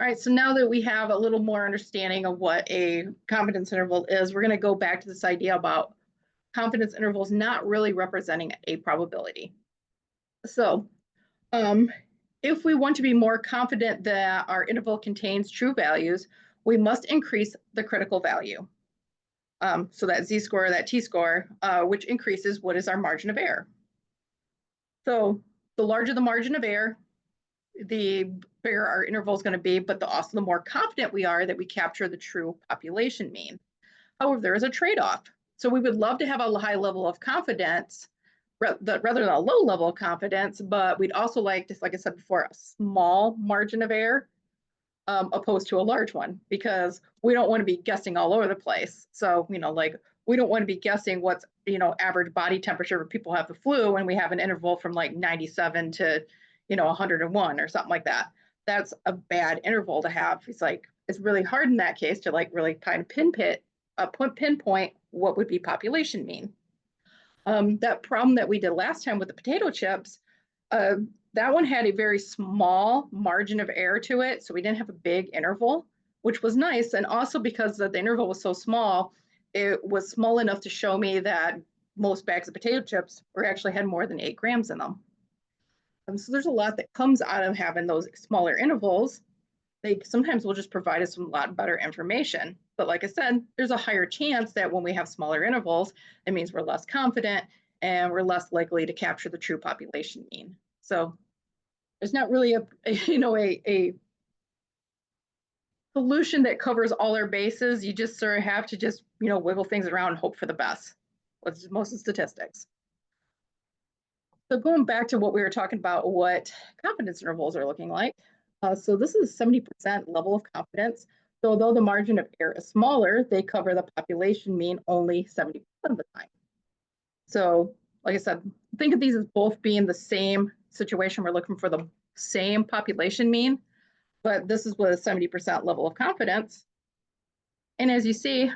All right, so now that we have a little more understanding of what a confidence interval is, we're going to go back to this idea about confidence intervals not really representing a probability. So if we want to be more confident that our interval contains true values, we must increase the critical value. So that z-score, that t-score, which increases what is our margin of error. So the larger the margin of error, the bigger our interval is going to be, but also the more confident we are that we capture the true population mean. However, there is a trade-off. So we would love to have a high level of confidence rather than a low level of confidence, but we'd also like, just like I said before, a small margin of error opposed to a large one, because we don't want to be guessing all over the place. So, like we don't want to be guessing what's, average body temperature for people who have the flu, and we have an interval from like 97 to, 101 or something like that. That's a bad interval to have. It's really hard in that case to like really kind of pinpoint what would be population mean. That problem that we did last time with the potato chips, that one had a very small margin of error to it. So we didn't have a big interval, which was nice. And also because the interval was so small, it was small enough to show me that most bags of potato chips actually had more than 8 grams in them. So there's a lot that comes out of having those smaller intervals. They sometimes will just provide us with a lot better information. But like I said, there's a higher chance that when we have smaller intervals, it means we're less confident and we're less likely to capture the true population mean. So there's not really a solution that covers all our bases. You just sort of have to just, wiggle things around and hope for the best with most of the statistics. So going back to what we were talking about, what confidence intervals are looking like. So this is 70% level of confidence. So although the margin of error is smaller, they cover the population mean only 70% of the time. So like I said, think of these as both being the same situation. We're looking for the same population mean, but this is with a 70% level of confidence. And as you see,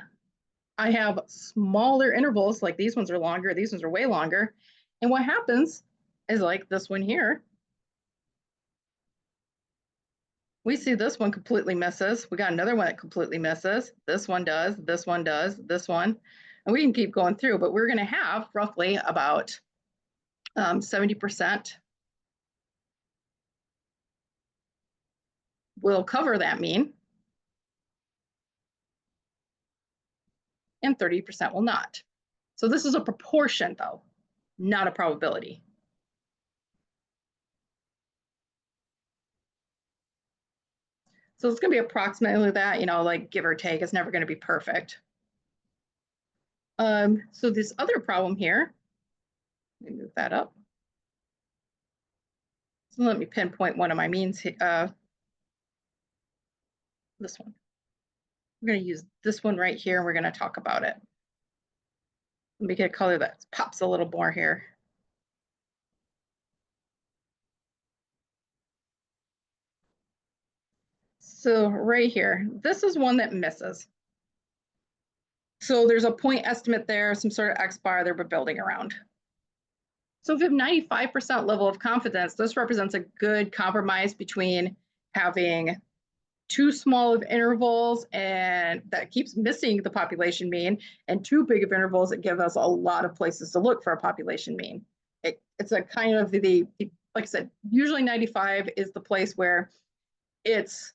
I have smaller intervals, like these ones are longer, these ones are way longer. And what happens is like this one here, we see this one completely misses. We got another one that completely misses. This one does, this one does, this one. And we can keep going through, but we're going to have roughly about 70% will cover that mean, and 30% will not. So this is a proportion, though, not a probability. So it's going to be approximately that, like give or take. It's never going to be perfect. So this other problem here, let me move that up. So let me pinpoint one of my means. This one. We're going to use this one right here, and we're going to talk about it. Let me get a color that pops a little more here. So right here, this is one that misses. So there's a point estimate there, some sort of X bar that we're building around. So if you have 95% level of confidence, this represents a good compromise between having too small of intervals and that keeps missing the population mean, and too big of intervals that give us a lot of places to look for a population mean. It's a kind of like I said, usually 95 is the place where it's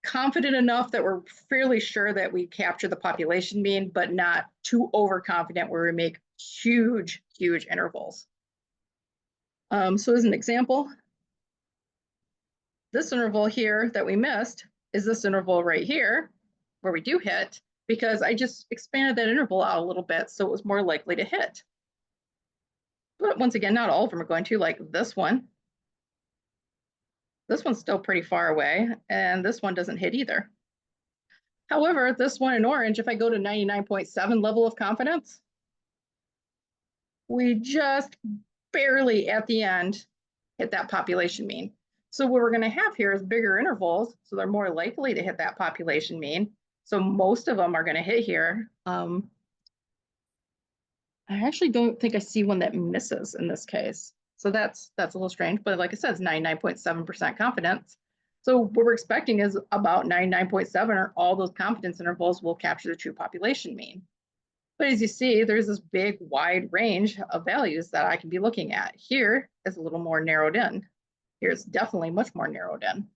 confident enough that we're fairly sure that we capture the population mean, but not too overconfident where we make huge intervals. So as an example, this interval here that we missed is this interval right here where we do hit, because I just expanded that interval out a little bit so it was more likely to hit. But once again, not all of them are going to, like this one. This one's still pretty far away, and this one doesn't hit either. However, this one in orange, if I go to 99.7 level of confidence, we just barely at the end hit that population mean. So what we're going to have here is bigger intervals, so they're more likely to hit that population mean. So most of them are going to hit here. I actually don't think I see one that misses in this case. So that's a little strange, but like I said, it's 99.7% confidence. So what we're expecting is about 99.7 or all those confidence intervals will capture the true population mean. But as you see, there's this big wide range of values that I can be looking at. Here is a little more narrowed in. Here's definitely much more narrowed in.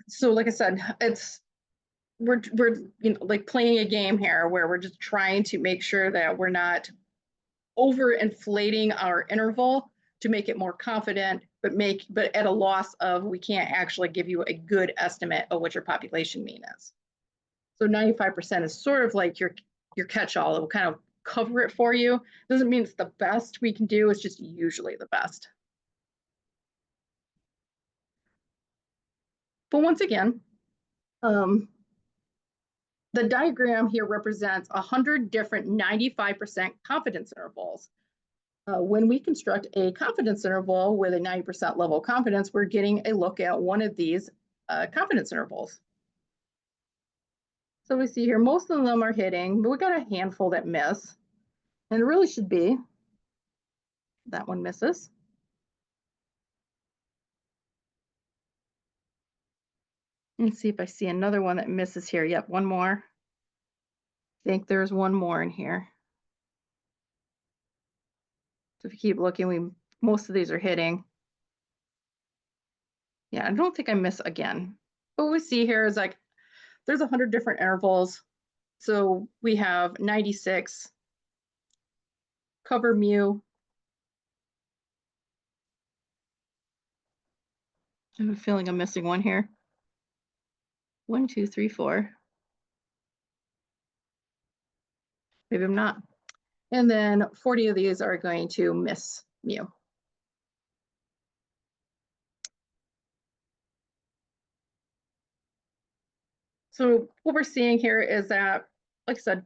So like I said, we're like playing a game here where we're just trying to make sure that we're not over inflating our interval to make it more confident, but at a loss of we can't actually give you a good estimate of what your population mean is. So 95% is sort of like your catch-all. It will kind of cover it for you. Doesn't mean it's the best we can do, it's just usually the best. But once again, the diagram here represents 100 different 95% confidence intervals. When we construct a confidence interval with a 90% level of confidence, we're getting a look at one of these confidence intervals. So we see here, most of them are hitting, but we got a handful that miss. And it really should be, that one misses. Let's see if I see another one that misses here. Yep, one more. I think there's one more in here. So if you keep looking, most of these are hitting. Yeah, I don't think I miss again. But what we see here is like, there's 100 different intervals. So we have 96, cover mu. I have a feeling I'm missing one here. 1, 2, 3, 4. Maybe I'm not. And then 40 of these are going to miss mu. So what we're seeing here is that, like I said,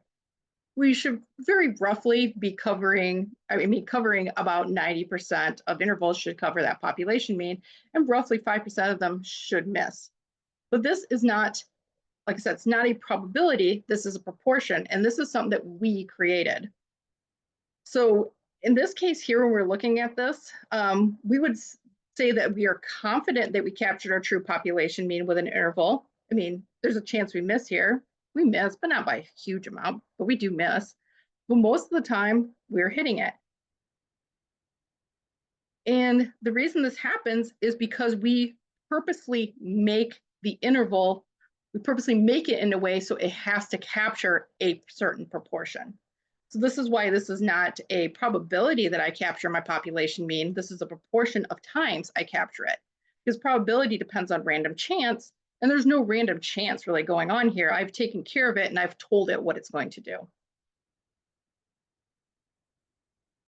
we should very roughly be covering about 90% of intervals should cover that population mean, and roughly 5% of them should miss. But this is not, like I said, it's not a probability, this is a proportion, and this is something that we created. So in this case here, when we're looking at this, we would say that we are confident that we captured our true population mean with an interval. I mean, there's a chance we miss here. We miss, but not by a huge amount, but we do miss. But most of the time, we're hitting it. And the reason this happens is because we purposely make the interval, we purposely make it in a way so it has to capture a certain proportion. So this is why this is not a probability that I capture my population mean. This is a proportion of times I capture it. Because probability depends on random chance, and there's no random chance really going on here. I've taken care of it and I've told it what it's going to do.